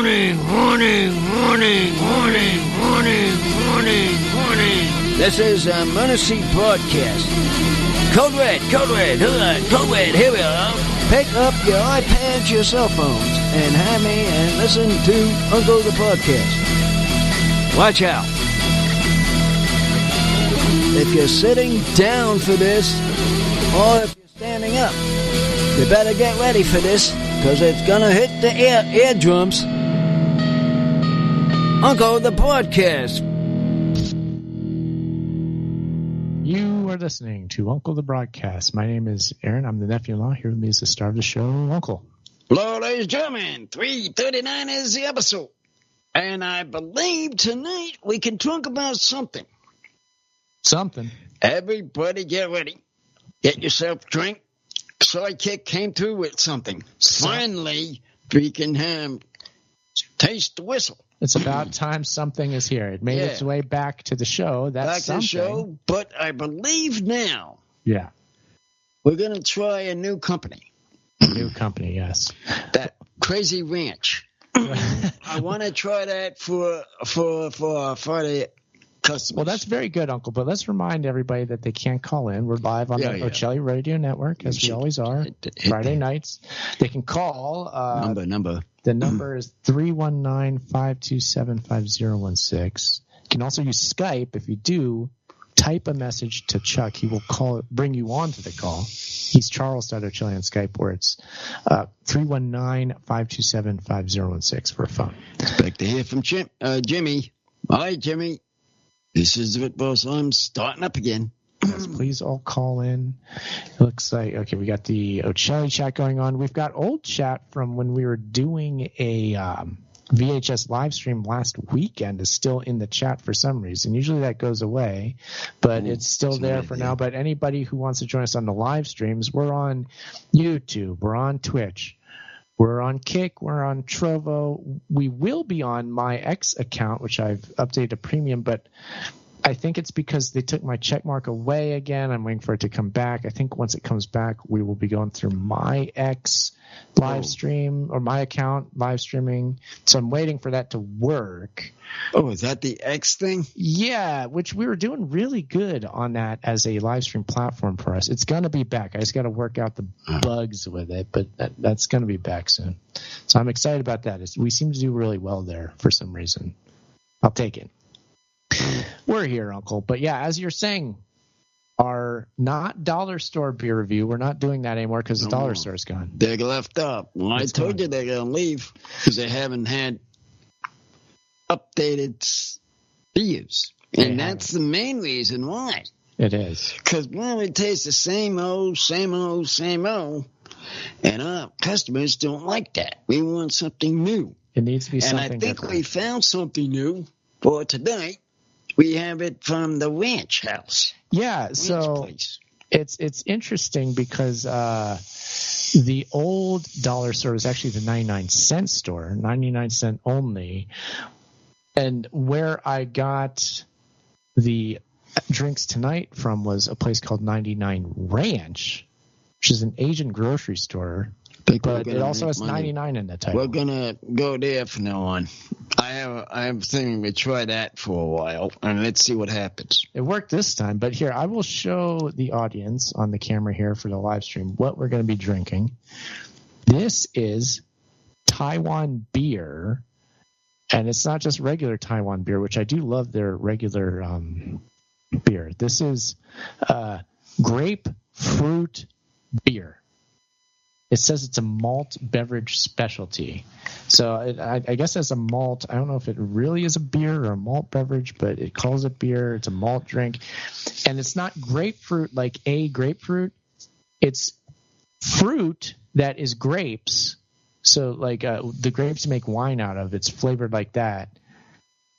Warning, warning, warning, warning, warning, warning, warning. This is a Emergency Broadcast. Code Red, hold on, Code Red, here we are. Pick up your iPads, your cell phones, and have me and listen to Uncle the Podcast. Watch out. If you're sitting down for this, or if you're standing up, you better get ready for this, because it's gonna hit the eardrums. Uncle the Podcast. You are listening to Uncle the Broadcast. My name is Aaron. I'm the nephew-in-law. Here with me is the star of the show, Uncle. Hello, ladies and gentlemen. 339 is the episode. And I believe tonight we can talk about something. Something. Everybody get ready. Get yourself a drink. Sidekick came through with something. Finally, we can taste the whistle. It's about time something is here. It made its way back to the show. That's back something. To the show, but I believe now. Yeah. We're going to try a new company. New company, yes. That Crazy Ranch. I want to try that for the customers. Well, that's very good, Uncle. But let's remind everybody that they can't call in. We're live on the Ocelli Radio Network, as we always are, Friday nights. They can call. Number. The number is 319-527-5016. You can also use Skype. If you do, type a message to Chuck. He will bring you on to the call. He's Charles.Ocelli on Skype, where it's 319-527-5016 for a phone. Expect to hear from Jimmy. Hi, Jimmy. This is it, boss. I'm starting up again. Yes, please all call in. It looks like, okay, we got the Ocelli chat going on. We've got old chat from when we were doing a VHS live stream last weekend is still in the chat for some reason. Usually that goes away, but it's still there for now. But anybody who wants to join us on the live streams, we're on YouTube, we're on Twitch, we're on Kick, we're on Trovo. We will be on my X account, which I've updated to premium, but I think it's because they took my check mark away again. I'm waiting for it to come back. I think once it comes back, we will be going through my X live stream or my account live streaming. So I'm waiting for that to work. Oh, is that the X thing? Yeah, which we were doing really good on that as a live stream platform for us. It's going to be back. I just got to work out the bugs with it, but that's going to be back soon. So I'm excited about that. We seem to do really well there for some reason. I'll take it. We're here, Uncle. But yeah, as you're saying, our not dollar store beer review, we're not doing that anymore because the dollar store is gone. They're left up. Well, I told you they're going to leave because they haven't had updated beers. And that's the main reason why. It is. Because, it tastes the same old. And our customers don't like that. We want something new. It needs to be something different. And I think different. we found something new for tonight. We have it from the Ranch House. Yeah, so it's interesting because the old dollar store is actually the 99-cent store, 99-cent only. And where I got the drinks tonight from was a place called 99 Ranch, which is an Asian grocery store. But it also has 99 in the title. We're going to go there from now on. I have thinking we try that for a while, and let's see what happens. It worked this time, but here, I will show the audience on the camera here for the live stream what we're going to be drinking. This is Taiwan beer, and it's not just regular Taiwan beer, which I do love their regular beer. This is grapefruit beer. It says it's a malt beverage specialty. So I guess as a malt, I don't know if it really is a beer or a malt beverage, but it calls it beer. It's a malt drink. And it's not grapefruit like a grapefruit. It's fruit that is grapes. So like the grapes you make wine out of, it's flavored like that.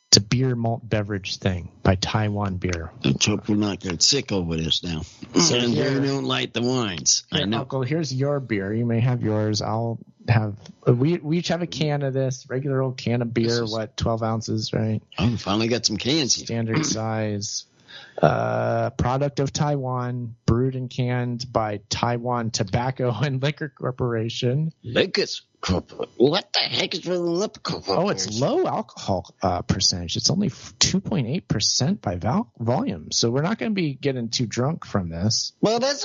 It's a beer malt beverage thing by Taiwan Beer. Let's hope we're not getting sick over this now. So they don't like the wines. I know. Uncle, here's your beer. You may have yours. I'll have we each have a can of this regular old can of beer. 12 ounces, right? Oh, we finally got some cans here. Standard size. product of Taiwan, brewed and canned by Taiwan Tobacco and Liquor Corporation. What the heck is with the Liquor Corporation? Oh, it's low alcohol percentage. It's only 2.8% by volume. So we're not going to be getting too drunk from this. Well, that's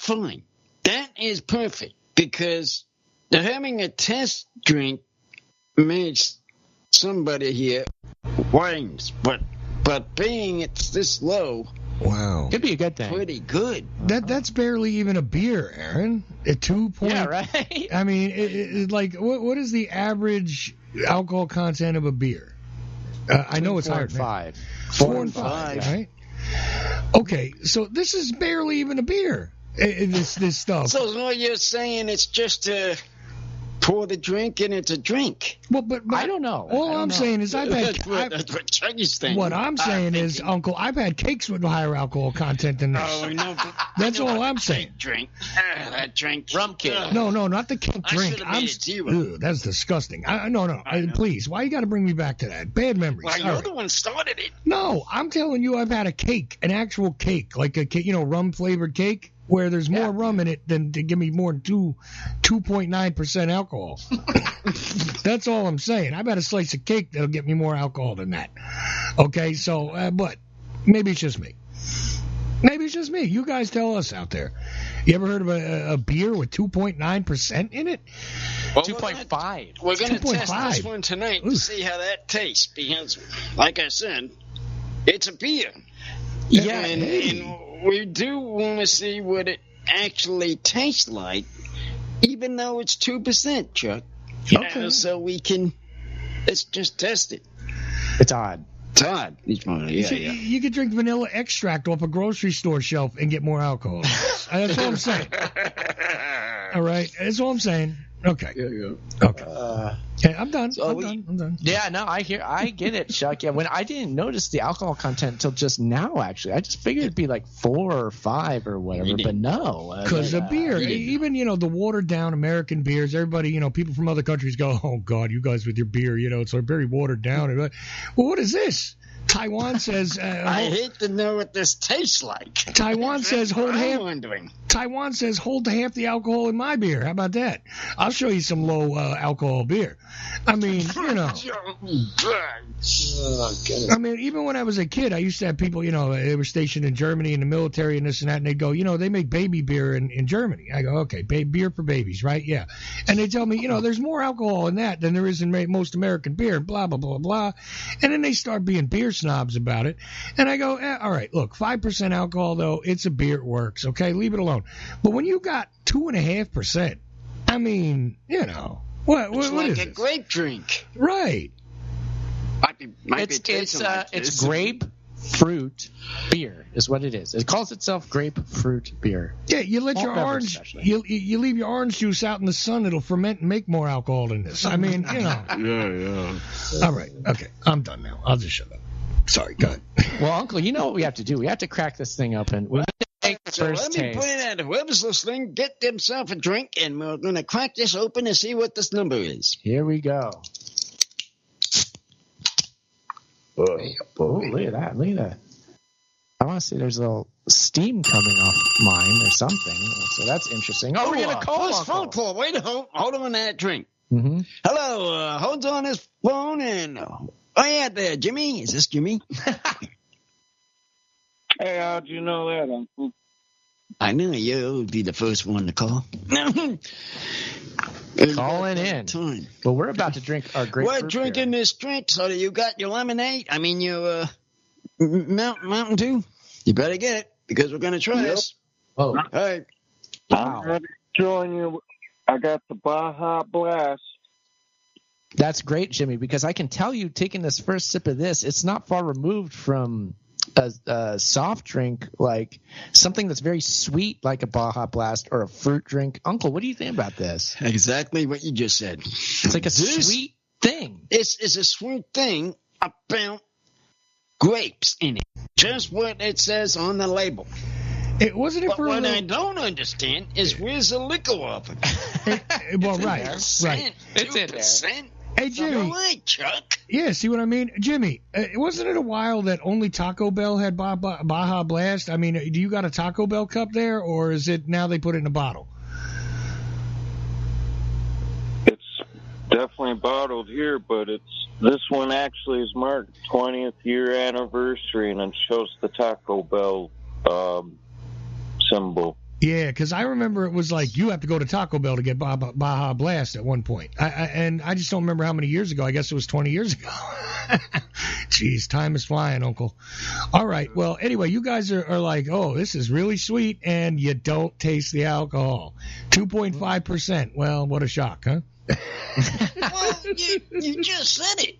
fine. That is perfect because having a test drink makes somebody here whines, but being it's this low, wow, could be a good thing. Pretty good. That's barely even a beer, Aaron. At 2 point. Yeah, right. I mean, like what is the average alcohol content of a beer? I know it's higher than 5. 4 and 5, right? Okay, so this is barely even a beer. This stuff. So what you're saying, it's just pour the drink and it's a drink. Well, but I don't know. All I'm saying is that's what Chucky's saying. What I'm saying is, Uncle, I've had cakes with higher alcohol content than this. Oh, no. That's all I'm saying. Drink. That drink. Rum cake. No, not the cake drink. That's disgusting. No. Please, why you got to bring me back to that? Bad memories. Well, you're the one started it. No, I'm telling you, I've had a cake, an actual cake, like a cake, rum flavored cake, where there's more rum in it than to give me more than 2.9% alcohol. That's all I'm saying. I've had a slice of cake that'll get me more alcohol than that. Okay, so, but maybe it's just me. Maybe it's just me. You guys tell us out there. You ever heard of a beer with 2.9% in it? Well, 2.5. We're going to test this one tonight to see how that tastes. Because, like I said, it's a beer. Yeah, and we do want to see what it actually tastes like, even though it's 2%, Chuck. Okay. So let's just test it. It's odd. It's odd. You could drink vanilla extract off a grocery store shelf and get more alcohol. That's all I'm saying. All right? That's all I'm saying. Okay. Yeah. Okay. Okay, I'm done. I'm done. Yeah, no, I get it, Chuck. Yeah, when I didn't notice the alcohol content until just now, actually, I just figured it'd be like 4 or 5 or whatever, but no. Because the beer, even the watered down American beers, everybody, people from other countries go, oh God, you guys with your beer, it's very watered down. Well, what is this? Taiwan says. I hate to know what this tastes like. Taiwan says hold half. Wondering. Taiwan says hold half the alcohol in my beer. How about that? I'll show you some low alcohol beer. I mean, I mean, even when I was a kid, I used to have people, they were stationed in Germany in the military and this and that, and they go, they make baby beer in Germany. I go, okay, beer for babies, right? Yeah. And they tell me, there's more alcohol in that than there is in most American beer, blah, blah, blah, blah. And then they start being beer snobs about it. And I go, all right, look, 5% alcohol, though, it's a beer, it works, okay? Leave it alone. But when you got 2.5%, I mean, what like is a this? grape drink, right? It's grapefruit beer is what it is. It calls itself grapefruit beer. Yeah, you let your orange, you leave your orange juice out in the sun, it'll ferment and make more alcohol than this. I mean, Yeah. All right, okay, I'm done now. I'll just shut up. Sorry, go ahead. Well, Uncle, you know what we have to do? We have to crack this thing open. So let me put it out. Whoever's listening, get themselves a drink, and we're going to crack this open and see what this number is. Here we go. Oh, look at that. I want to see there's a little steam coming off mine or something. So that's interesting. Oh, we're going to call first phone call. Wait, hold on that drink. Mm-hmm. Hello, hold on this phone and... Oh, yeah, there, Jimmy. Is this Jimmy? Hey, how'd you know that, Uncle? I knew you'll be the first one to call. Calling in. Time. Well, we're about to drink our grapefruit We're drinking beer. this drink, so you got your lemonade? I mean, your Mountain Dew? You better get it, because we're going to try this. Oh. All right. Wow. I'm ready to join you. I got the Baja Blast. That's great, Jimmy, because I can tell you, taking this first sip of this, it's not far removed from a soft drink, like something that's very sweet, like a Baja Blast or a fruit drink. Uncle, what do you think about this? Exactly what you just said. It's like a sweet thing. This is a sweet thing about grapes in it. Just what it says on the label. It wasn't it But for what I don't understand is where's the liquor of it? well, right. It's in there. Hey, Jimmy. All right, Chuck. Yeah, see what I mean? Jimmy, wasn't it a while that only Taco Bell had Baja Blast? I mean, do you got a Taco Bell cup there, or is it now they put it in a bottle? It's definitely bottled here, but this one actually is marked 20th year anniversary, and it shows the Taco Bell symbol. Yeah, because I remember it was like you have to go to Taco Bell to get Baja Blast at one point. And I just don't remember how many years ago. I guess it was 20 years ago. Jeez, time is flying, Uncle. All right. Well, anyway, you guys are like, oh, this is really sweet, and you don't taste the alcohol. 2.5%. Well, what a shock, huh? Well, you just said it.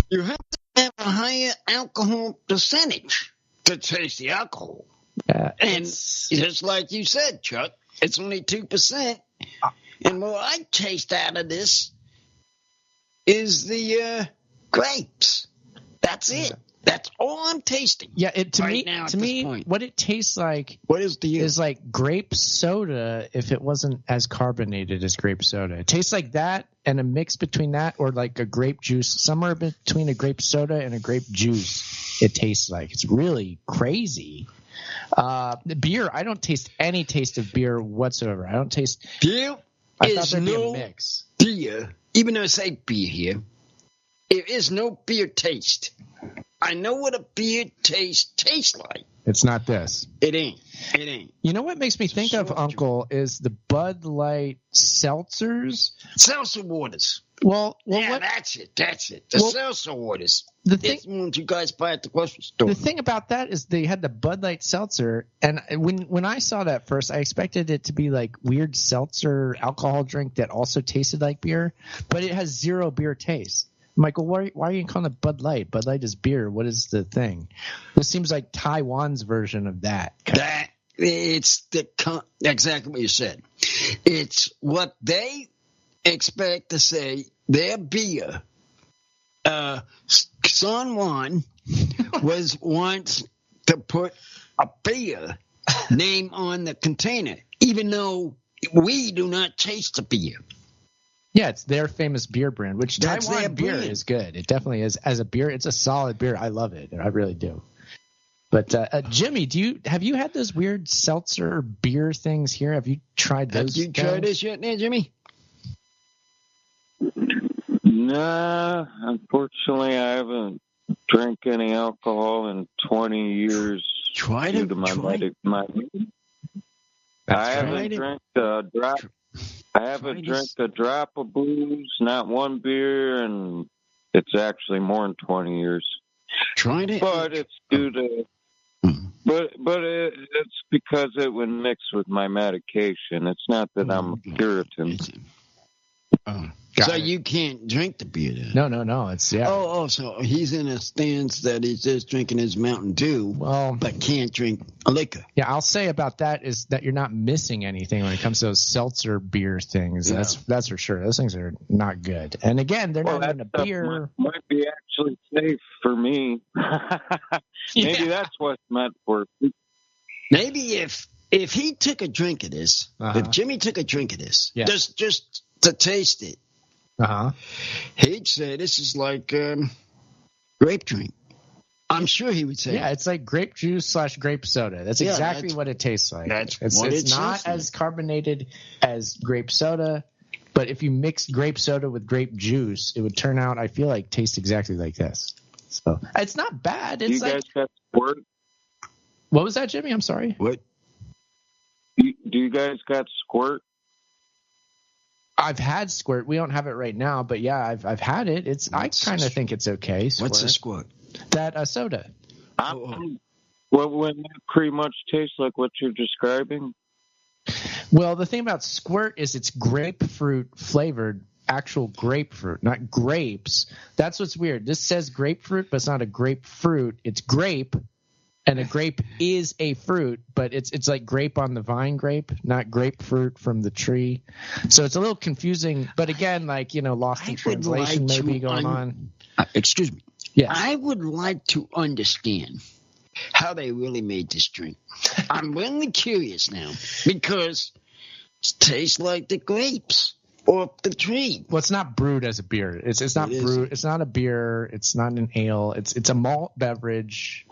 You have to have a higher alcohol percentage to taste the alcohol. And just like you said, Chuck, it's only 2%. And what I taste out of this is the grapes. That's it. That's all I'm tasting. Yeah, to right me, now at to this me, point. what it tastes like What is the is like grape soda if it wasn't as carbonated as grape soda. It tastes like that, and a mix between that or like a grape juice, somewhere between a grape soda and a grape juice. It tastes like it's really crazy. The beer, I don't taste any taste of beer whatsoever. I don't taste. beer? I thought Is there'd be a no mix. beer. Even though I say beer here, there is no beer taste. I know what a beer tastes like. It's not this. It ain't. It ain't. You know what makes me think of, soft Uncle, is the Bud Light seltzers. Seltzer waters. Well, Yeah, what, that's it. That's it. The Well, seltzer waters. the That's thing. ones you guys buy at the grocery store. The thing about that is they had the Bud Light seltzer, and when I saw that first, I expected it to be like weird seltzer alcohol drink that also tasted like beer, but it has zero beer taste. Michael, why are you calling it Bud Light? Bud Light is beer. What is the thing? This seems like Taiwan's version of that. That it's exactly what you said. It's what they expect to say. Their beer. San Juan was once to put a beer name on the container, even though we do not taste the beer. Yeah, it's their famous beer brand, which That's their Taiwan beer brand. is good. It definitely is. As a beer, it's a solid beer. I love it. I really do. But Jimmy, have you had those weird seltzer beer things here? Have you tried those? Have you tried this yet, there, Jimmy? Nah, unfortunately, I haven't drank any alcohol in 20 years Tried due it? to my Tried- I haven't Tried it? drank a drop. I haven't Tried drank this? a drop of booze, not one beer, and it's actually more than 20 years. Tried it? But it's due to, it's because it would mix with my medication. It's not that I'm a Puritan. So you can't drink the beer then? No. It's Oh, so he's in a stance that he's just drinking his Mountain Dew, Well, but can't drink liquor. yeah, I'll say about that is that you're not missing anything when it comes to those seltzer beer things. Yeah. That's for sure. Those things are not good. And again, they're not even a stuff beer. might be actually safe for me. Maybe that's what's meant for. Maybe if he took a drink of this, if Jimmy took a drink of this, Yeah. just to taste it, he'd say this is like grape drink. I'm sure he would say. Yeah, it's like grape juice / grape soda. That's Yeah, exactly that's- what it tastes like. that's It's what it not tastes like. as carbonated as grape soda, but if you mix grape soda with grape juice, it would turn out, I feel like, taste exactly like this. So it's not bad. Do It's you like, guys got squirt? what was that, Jimmy? I'm sorry. What? Do you guys got squirt? I've had squirt. We don't have it right now, but yeah, I've had it. I kind of think it's okay. Squirt. What's a squirt? That soda. Well, wouldn't that pretty much taste like what you're describing? Well, the thing about squirt is it's grapefruit flavored, actual grapefruit, not grapes. That's what's weird. This says grapefruit, but it's not a grapefruit. It's grape, and a grape is a fruit, but it's like grape on the vine grape, not grapefruit from the tree. So it's a little confusing. But again, like, lost in I would translation like to maybe going on. Excuse me. Yeah. I would like to understand how they really made this drink. I'm really curious now because it tastes like the grapes. off the tree. Well, it's not brewed as a beer. It's not It brewed. It's not a beer. It's not an ale. It's a malt beverage.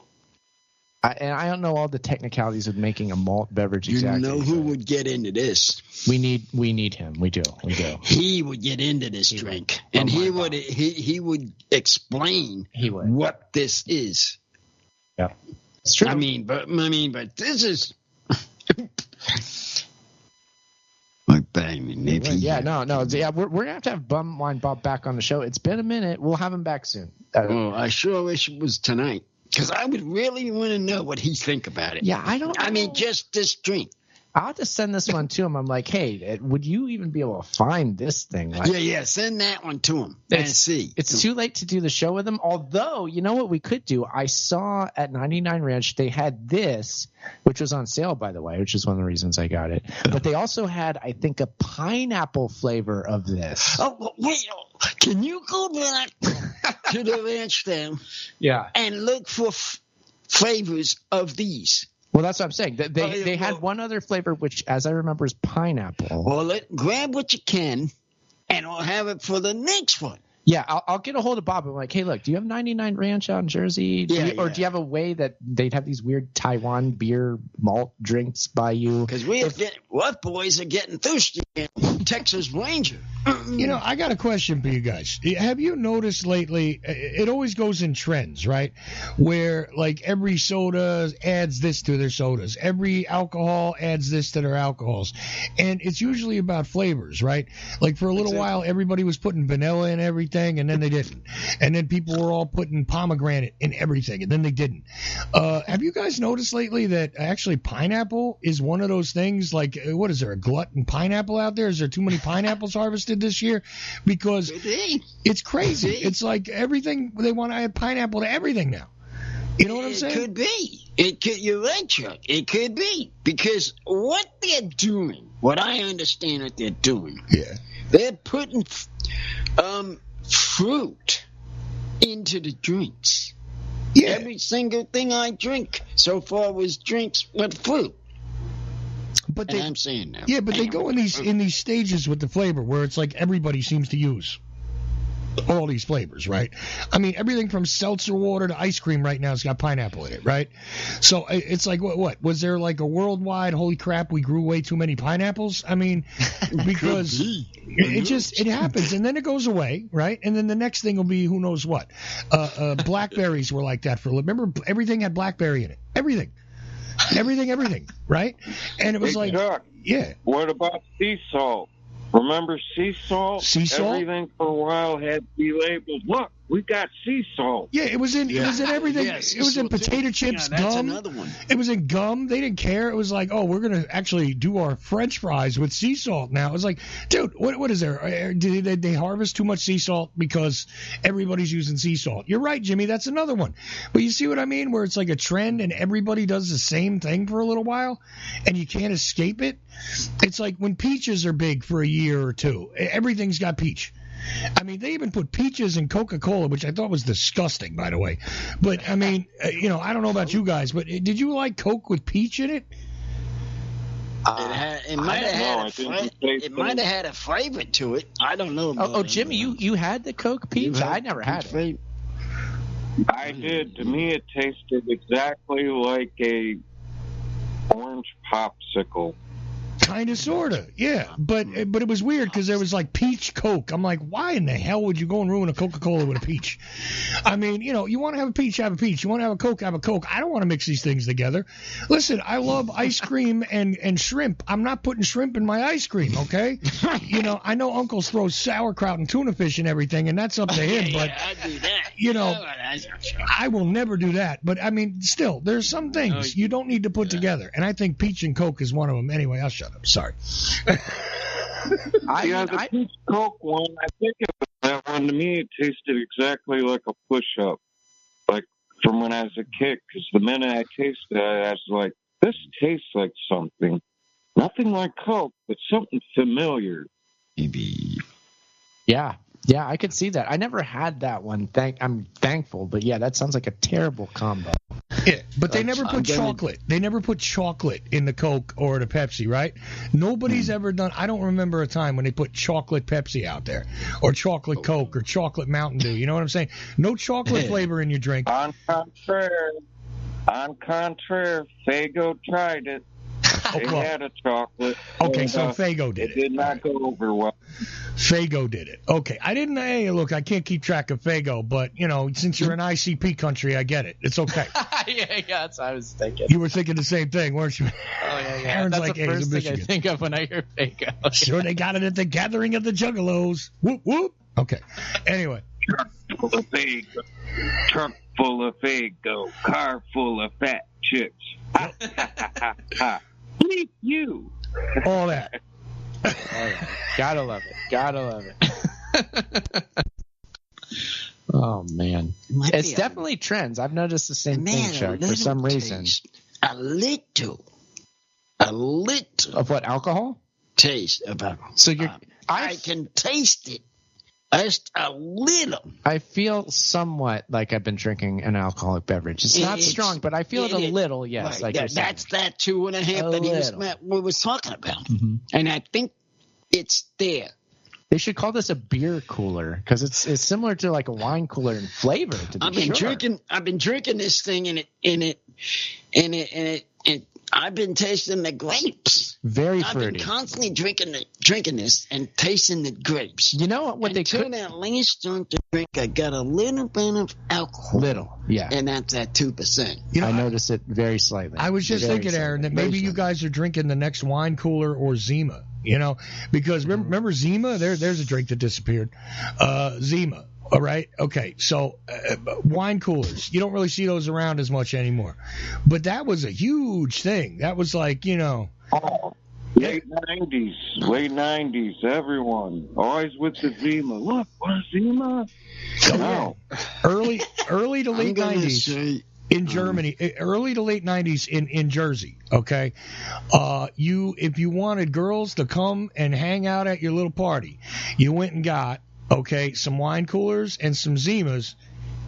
And I don't know all the technicalities of making a malt beverage exactly. You know who would get into this? We need him. We do. He would get into this drink, and he would explain what this is. Yeah, it's true. I mean, but this is. Like bang, maybe. Yeah, no. Yeah, we're gonna have Bumwine Bob back on the show. It's been a minute. We'll have him back soon. I sure wish it was tonight, because I would really want to know what he think about it. Yeah, I don't. I mean, just this drink. I'll have to send this one to him. I'm like, hey, would you even be able to find this thing? Like, yeah, send that one to him and see. It's too late to do the show with him. Although, you know what we could do? I saw at 99 Ranch they had this, which was on sale, by the way, which is one of the reasons I got it. But they also had, I think, a pineapple flavor of this. Oh, wait. Can you go back to the ranch then? Yeah. And look for flavors of these. Well, that's what I'm saying. They had one other flavor, which, as I remember, is pineapple. Well, grab what you can, and I'll have it for the next one. Yeah, I'll get a hold of Bob. I'm like, hey, look, do you have 99 Ranch out in Jersey? Or do you have a way that they'd have these weird Taiwan beer malt drinks by you? Because what boys are getting thirsty in Texas Ranger. You know, I got a question for you guys. Have you noticed lately, it always goes in trends, right? Where, like, every soda adds this to their sodas. Every alcohol adds this to their alcohols. And it's usually about flavors, right? Like, for a little while, everybody was putting vanilla in everything, and then they didn't. And then people were all putting pomegranate in everything, and then they didn't. Have you guys noticed lately that actually pineapple is one of those things? Like, what is there, a glut in pineapple out there? Is there too many pineapples harvested this year? Because it's crazy. It's like everything, they want to add pineapple to everything now. You know what I'm saying? It could be. You're right, Chuck. It could be. Because what they're doing, what I understand that they're doing, they're putting fruit into the drinks. Yeah. Every single thing I drink so far was drinks with fruit. But I'm saying that. Yeah, but they go in these stages with the flavor where it's like everybody seems to use all these flavors, right? I mean, everything from seltzer water to ice cream right now has got pineapple in it, right? So it's like, what? Was there like a worldwide, holy crap, we grew way too many pineapples? I mean, because it happens, and then it goes away, right? And then the next thing will be who knows what. Blackberries were like that for a little. Remember, everything had blackberry in it. Everything, right? And it was like, Chuck, yeah. What about sea salt? Remember sea salt? Sea salt? Everything for a while had to be labeled. Look, we got sea salt. Yeah, it was in everything. It was in potato chips, that's gum. another one. It was in gum. They didn't care. It was like, oh, we're gonna actually do our French fries with sea salt now. It was like, dude, what is there? Did they harvest too much sea salt because everybody's using sea salt? You're right, Jimmy. That's another one. But you see what I mean? Where it's like a trend and everybody does the same thing for a little while, and you can't escape it. It's like when peaches are big for a year or two. Everything's got peach. I mean, they even put peaches in Coca-Cola, which I thought was disgusting, by the way. But, I mean, I don't know about you guys, but did you like Coke with peach in it? It might have had a flavor to it. I don't know about Oh, Jimmy, you had the Coke peach? I never had it. I did. To me, it tasted exactly like a orange popsicle. Kind of, sort of, yeah. But it was weird because there was like peach Coke. I'm like, why in the hell would you go and ruin a Coca-Cola with a peach? I mean, you want to have a peach, have a peach. You want to have a Coke, have a Coke. I don't want to mix these things together. Listen, I love ice cream and shrimp. I'm not putting shrimp in my ice cream, okay? I know Uncle throws sauerkraut and tuna fish and everything, and that's up to him. But I do that. I will never do that. But I mean, still, there's some things you don't need to put together, and I think peach and Coke is one of them. Anyway, I'll shut up. Sorry. The peach Coke one, I think that one to me, it tasted exactly like a push-up, like from when I was a kid. Because the minute I tasted it, I was like, this tastes like something. Nothing like Coke, but something familiar. Maybe. Yeah, I could see that. I never had that one. I'm thankful, but yeah, that sounds like a terrible combo. Yeah, but they never put chocolate. They never put chocolate in the Coke or the Pepsi, right? Nobody's ever done. I don't remember a time when they put chocolate Pepsi out there, or chocolate Coke, or chocolate Mountain Dew. You know what I'm saying? No chocolate flavor in your drink. On contrary, Faygo tried it. They had a chocolate. Okay, so Faygo did it. It did not go over well. Faygo did it. Okay, I didn't. Hey, look, I can't keep track of Faygo, but since you're an ICP country, I get it. It's okay. yeah, that's what I was thinking. You were thinking the same thing, weren't you? Oh yeah. Aaron's That's like, the first thing I think of when I hear Faygo. Sure, they got it at the gathering of the Juggalos. Whoop whoop. Okay. Anyway. Truck full of Faygo. Truck full of Faygo. Car full of fat chicks. Ha ha ha ha. Bleep you. All that. Oh, yeah. Gotta love it. Oh man, It's definitely trends. I've noticed the same thing, Chuck. For some reason, a little of what alcohol taste of alcohol. So I can taste it. Just a little. I feel somewhat like I've been drinking an alcoholic beverage. It's not strong, but I feel it a little, yes. Right. Like that's that 2.5 that we was talking about. Mm-hmm. And I think it's there. They should call this a beer cooler because it's similar to like a wine cooler in flavor. I've been drinking this thing and I've been tasting the grapes. Very fruity. I've been constantly drinking this and tasting the grapes. You know what they could? Until that last drink to drink, I got a little bit of alcohol. Little, yeah. And that's at 2%. I noticed it very slightly. I was just thinking, Aaron, that maybe you guys are drinking the next wine cooler or Zima. Because remember Zima? There's a drink that disappeared. Zima. All right. Okay. So wine coolers, you don't really see those around as much anymore. But that was a huge thing. That was like, Late 90s, everyone. Always with the Zima. Look, what Zima? No. Early to late 90s. In Germany, early to late 90s in Jersey, okay? If you wanted girls to come and hang out at your little party, you went and got, some wine coolers and some Zimas.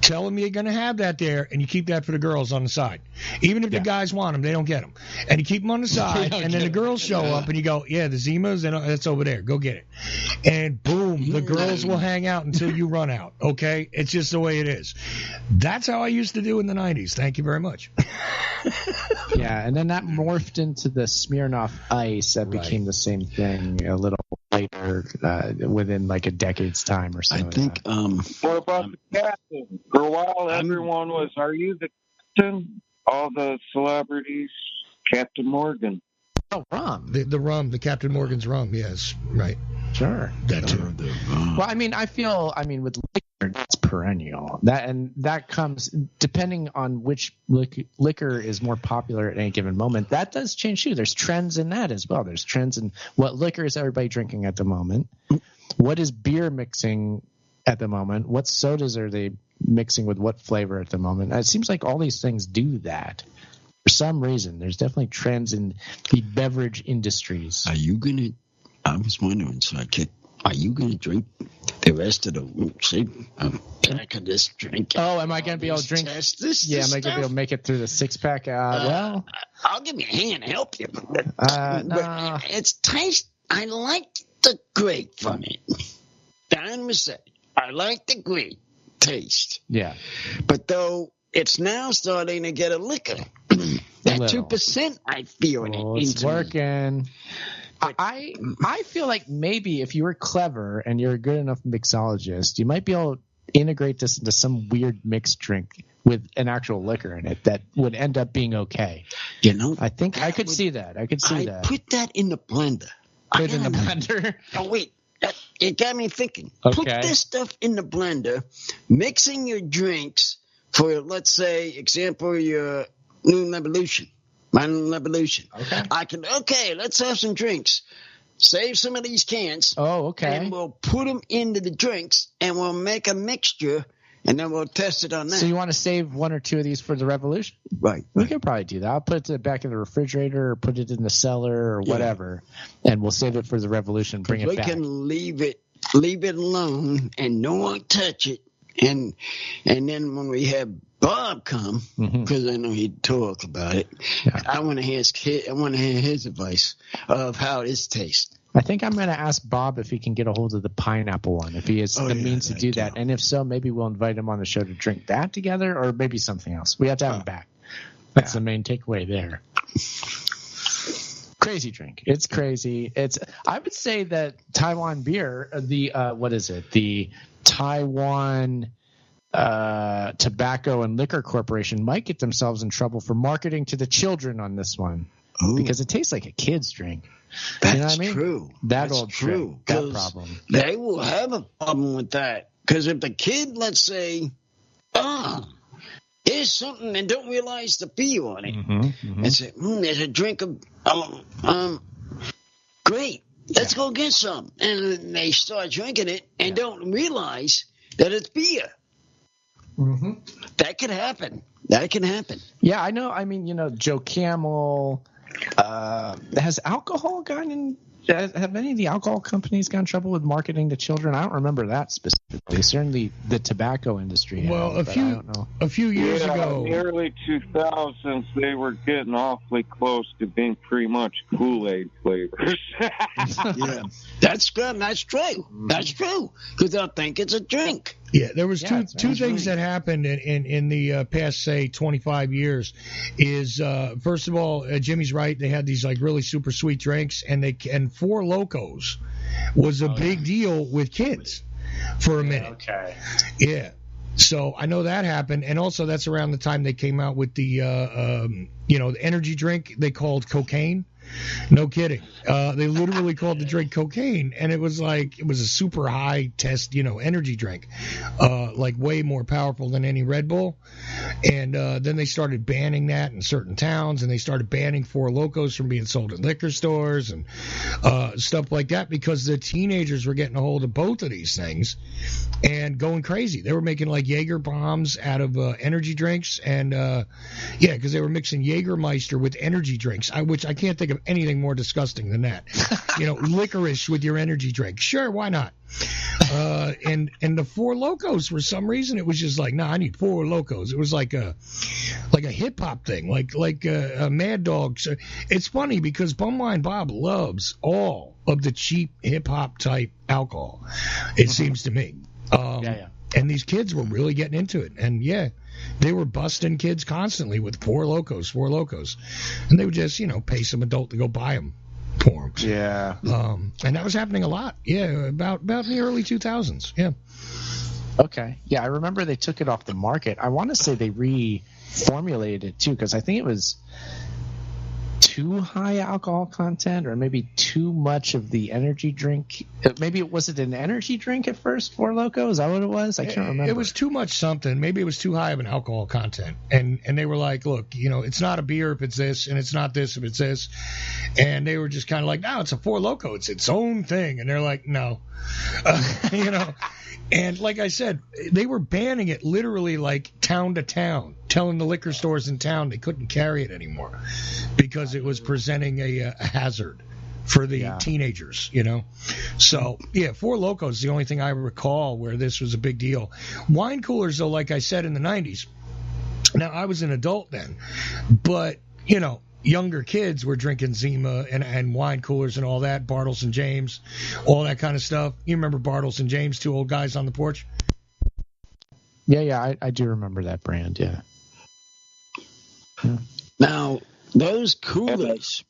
Tell them you're going to have that there, and you keep that for the girls on the side. Even if the guys want them, they don't get them. And you keep them on the side, and then the girls show up, and you go, yeah, the Zimas, and that's over there. Go get it. And boom, the girls will hang out until you run out, okay? It's just the way it is. That's how I used to do in the 90s. Thank you very much. Yeah, and then that morphed into the Smirnoff Ice that became the same thing a little later, within like a decade's time or so. I think. What about the captain? For a while, everyone was, "Are you the captain?" All the celebrities, Captain Morgan. Oh, rum. The rum, the Captain Morgan's rum. Yes, right. Sure. That too. Well, I mean, with liquor, that's perennial. That comes depending on which liquor is more popular at any given moment. That does change too. There's trends in that as well. There's trends in what liquor is everybody drinking at the moment. What is beer mixing at the moment? What sodas are they mixing with what flavor at the moment? It seems like all these things do that. For some reason, there's definitely trends in the beverage industries. I was wondering, are you going to drink the rest of the pack of this drink? Oh, am I going to be able to drink? Am I going to be able to make it through the 6-pack? Well, I'll give you a hand and help you. No. It's taste. I like the grape from it. I must say, I like the grape taste. Yeah. But though it's now starting to get a liquor. That 2% I feel in it. It's working. I feel like maybe if you were clever and you're a good enough mixologist, you might be able to integrate this into some weird mixed drink with an actual liquor in it that would end up being okay. I think I could see that. I could see that. Put that in the blender. Put it in the blender? Oh, wait. It got me thinking. Okay. Put this stuff in the blender, mixing your drinks for, let's say, example, your New Revolution. My New Revolution. Okay. Let's have some drinks. Save some of these cans. Oh, okay. And we'll put them into the drinks, and we'll make a mixture, and then we'll test it on that. So you want to save one or two of these for the Revolution? Right. We could probably do that. I'll put it back in the refrigerator or put it in the cellar or whatever, and we'll save it for the Revolution. Bring it back. We can leave it alone, and no one touch it, And then when we have Bob come, because I know he'd talk about it, I want to hear his advice of how this tastes. I think I'm going to ask Bob if he can get a hold of the pineapple one, if he has the means to do that. And if so, maybe we'll invite him on the show to drink that together, or maybe something else. We have to have him back. That's the main takeaway there. Crazy drink. It's crazy. I would say that Taiwan beer, the Taiwan Tobacco and Liquor Corporation might get themselves in trouble for marketing to the children on this one. Ooh. Because it tastes like a kid's drink. That's you know what I mean? True. That's old true. That problem. They will have a problem with that. Because if the kid, let's say, here's something and don't realize the fee on it, and say, there's a drink of, great, let's go get some. And they start drinking it and don't realize that it's beer. That can happen. Yeah, I know. I mean, Joe Camel. Has alcohol gone in? Have any of the alcohol companies got in trouble with marketing to children? I don't remember that specifically. Certainly, the tobacco industry. Well, a few years ago, in the early 2000s, they were getting awfully close to being pretty much Kool-Aid flavors. Yeah, that's good. That's true. That's true. Because they'll think it's a drink. Yeah, there was two things that happened in the past, say, 25 years. Is first of all, Jimmy's right. They had these like really super sweet drinks, and Four Locos was a big deal with kids for a minute. Okay. Yeah. So I know that happened, and also that's around the time they came out with the the energy drink they called cocaine. No kidding. They literally called the drink cocaine, and it was a super high test, energy drink, like way more powerful than any Red Bull. And then they started banning that in certain towns, and they started banning Four Locos from being sold in liquor stores and stuff like that, because the teenagers were getting a hold of both of these things and going crazy. They were making like Jaeger bombs out of energy drinks, and because they were mixing Jägermeister with energy drinks, which I can't think of anything more disgusting than that. Licorice with your energy drink. Sure, why not? And the Four Locos, for some reason, it was just like, I need Four Locos. It was like a hip hop thing, like a Mad Dog. So it's funny because Bumwine Bob loves all of the cheap hip hop type alcohol. It seems to me. And these kids were really getting into it, and they were busting kids constantly with Four Locos, and they would just pay some adult to go buy them for them. Yeah. And that was happening a lot. Yeah, about in the early 2000s. Yeah. Okay. Yeah, I remember they took it off the market. I want to say they reformulated it too, because I think it was too high alcohol content, or maybe too much of the energy drink. Maybe was it an energy drink at first, Four Loko? Is that what it was? I can't remember. It was too much something. Maybe it was too high of an alcohol content. And they were like, look, it's not a beer if it's this, and it's not this if it's this. And they were just kind of like, no, it's a Four Loko. It's its own thing. And they're like, no. And like I said, they were banning it literally like town to town, telling the liquor stores in town they couldn't carry it anymore because it was presenting a hazard for the teenagers, So, Four Loko is the only thing I recall where this was a big deal. Wine coolers, though, like I said, in the 90s. Now, I was an adult then, but, younger kids were drinking Zima and wine coolers and all that, Bartles and James, all that kind of stuff. You remember Bartles and James, two old guys on the porch? Yeah, I do remember that brand, yeah. Now, those coolers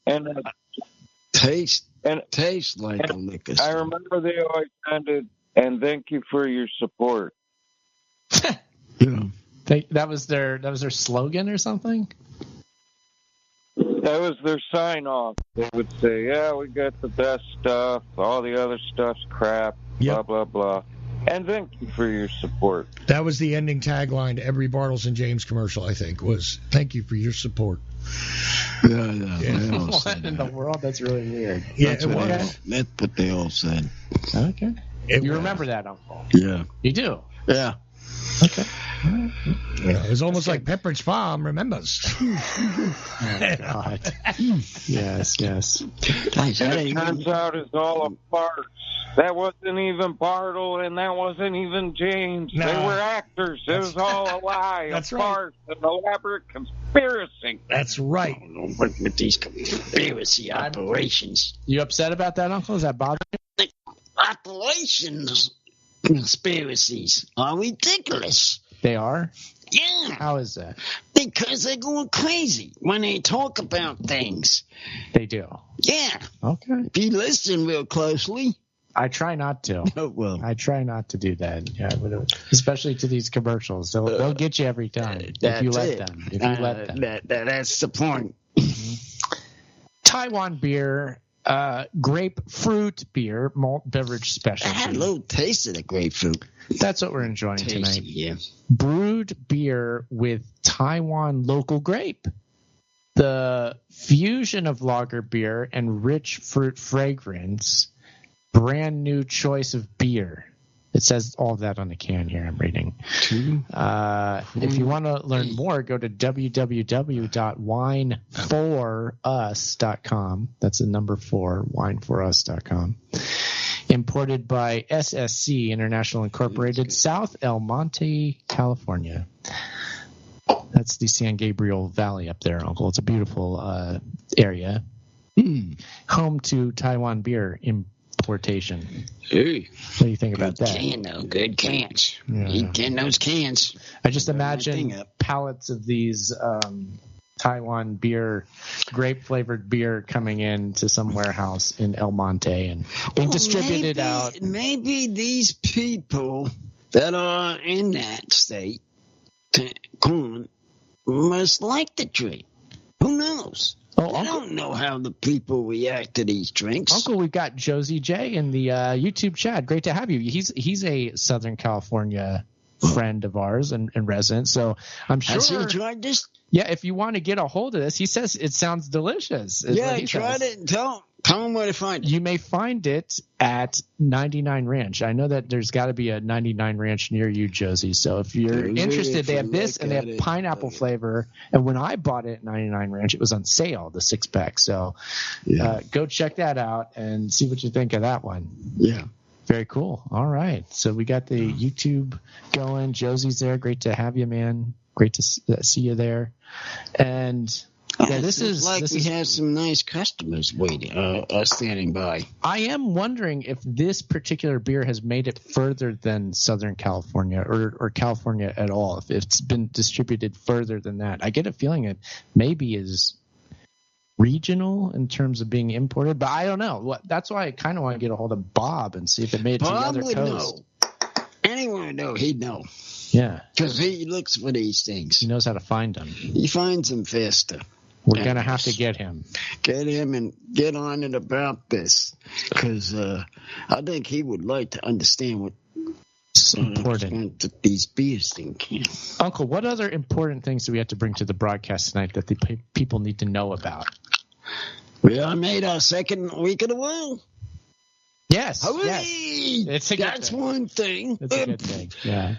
taste like a liquor store. I remember they always ended, and thank you for your support. That was their slogan or something? That was their sign-off. They would say, we got the best stuff. All the other stuff's crap, blah, blah, blah. And thank you for your support. That was the ending tagline to every Bartles and James commercial, I think, was, thank you for your support. What in the world? That's really weird. Yeah, it was. That's what they all said. Okay. You remember that, Uncle? Yeah. You do? Yeah. Okay. It's almost like Pepperidge Farm remembers. Oh, God. Yes. Guys, It turns out it's all a farce. That wasn't even Bartle, and that wasn't even James. No. They were actors. It was all a lie, That's a right. farce, an elaborate conspiracy. That's right. what with these conspiracy operations? You upset about that, Uncle? Is that bothering you? Operations conspiracies are ridiculous. They are? Yeah, How is that? because they're going crazy when they talk about things. They do. Yeah, Okay. if you listen real closely. I try not to. Oh, well. I try not to do that. Yeah, especially to these commercials. They'll get you every time if you let them. If you let them. That's the point. Taiwan beer, grapefruit beer, malt beverage I had a specialty. little taste of the grapefruit. That's what we're enjoying Tasty, tonight. yeah. Brewed beer with Taiwan local grape. The fusion of lager beer and rich fruit fragrance. Brand new choice of beer. It says all of that on the can here I'm reading. If you want to learn more, go to www.wineforus.com. That's the number 4, wineforus.com. Imported by SSC International Incorporated, South El Monte, California. That's the San Gabriel Valley up there, Uncle. It's a beautiful area. Home to Taiwan beer importation. Hey, What do you think about good that? can, though. Good cans. Yeah. You can those cans. I just Burn that imagine thing up. pallets of these Taiwan beer, grape-flavored beer coming into some warehouse in El Monte and being distributed out. Maybe these people that are in that state must like the drink. Who knows? Oh, I Uncle, don't know how the people react to these drinks. Uncle, we've got Josie J in the YouTube chat. Great to have you. He's a Southern California friend of ours and resident, so I'm sure. Has he tried this? Yeah, if you want to get a hold of this, he says it sounds delicious. is Yeah, what I he tried says. it. Tell him where to find it. You may find it at 99 Ranch. I know that there's got to be a 99 Ranch near you, Josie. So if you're Josie, interested, if they you have this look and they at have it, pineapple flavor. And when I bought it at 99 Ranch, it was on sale, the 6-pack. So go check that out and see what you think of that one. Yeah. Very cool. All right. So we got the YouTube going. Josie's there. Great to have you, man. Great to see you there. And yeah, this is we have some nice customers waiting, standing by. I am wondering if this particular beer has made it further than Southern California or California at all. If it's been distributed further than that, I get a feeling it maybe is regional in terms of being imported, but I don't know. That's why I kind of want to get a hold of Bob and see if it made it to the Bob other would coast. know. Anyone would know. He'd know. Yeah, Because he looks for these things. he knows how to find them. He finds them faster. We're gonna have to get him. Get him and get on it about this. Because I think he would like to understand what It's important. these beers think. Yeah. Uncle, what other important things do we have to bring to the broadcast tonight that the people need to know about? We are made our second week of the world. Yes. Hooray! Yes. It's a good That's thing. one thing. It's a good thing. Yeah.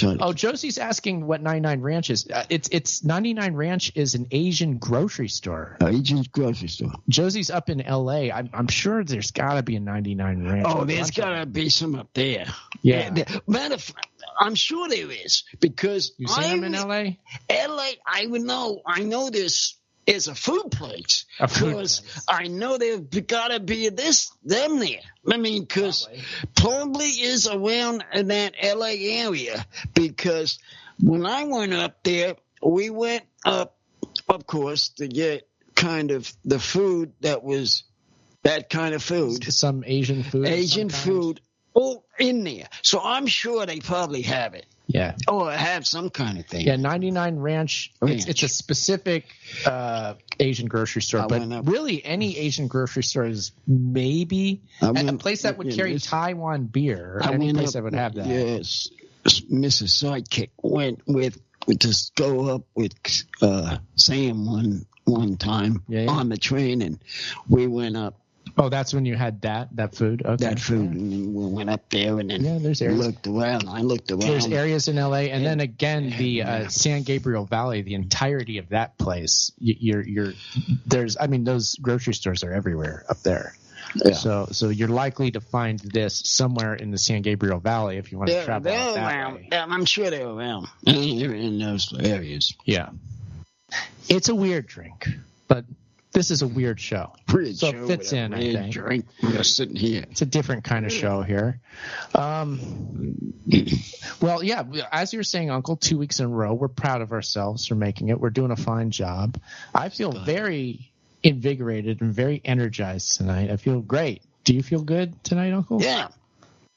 Oh, Josie's asking what 99 Ranch is. It's 99 Ranch is an Asian grocery store. Asian grocery store. Josie's up in L.A. I'm sure there's got to be a 99 Ranch. Oh, there's got to be some up there. Yeah. Matter of fact, I'm sure there is because You seen them in L.A.? L.A. I would know. I know this is a food place A food because place. I know there's got to be them there. I mean, because probably is around in that L.A. area because when I went up there, we went up, of course, to get kind of the food that was that kind of food. Some Asian food. of Asian some kind? food all in there. So I'm sure they probably have it. Yeah. Or have some kind of thing. Yeah, 99 Ranch, it's a specific Asian grocery store, but really any Asian grocery store is maybe a place that would carry Taiwan beer. Any place that would have that. Yes. Mrs. Sidekick went to go up with Sam one time on the train, and we went up Oh, that's when you had that food? Okay. That food. And then we went up there and then there's areas. looked around. I looked around. There's areas in LA, and then again the San Gabriel Valley, the entirety of that place. Those grocery stores are everywhere up there. Yeah. So you're likely to find this somewhere in the San Gabriel Valley if you want to travel out that around. way. Yeah, I'm sure they're around in those areas. Yeah. It's a weird drink, but this is a weird show. Weird So show it fits with a in, I weird think. Drink. We're sitting here. It's a different kind of show here. Well, yeah, as you were saying, Uncle, 2 weeks in a row, we're proud of ourselves for making it. We're doing a fine job. I feel very invigorated and very energized tonight. I feel great. Do you feel good tonight, Uncle? Yeah,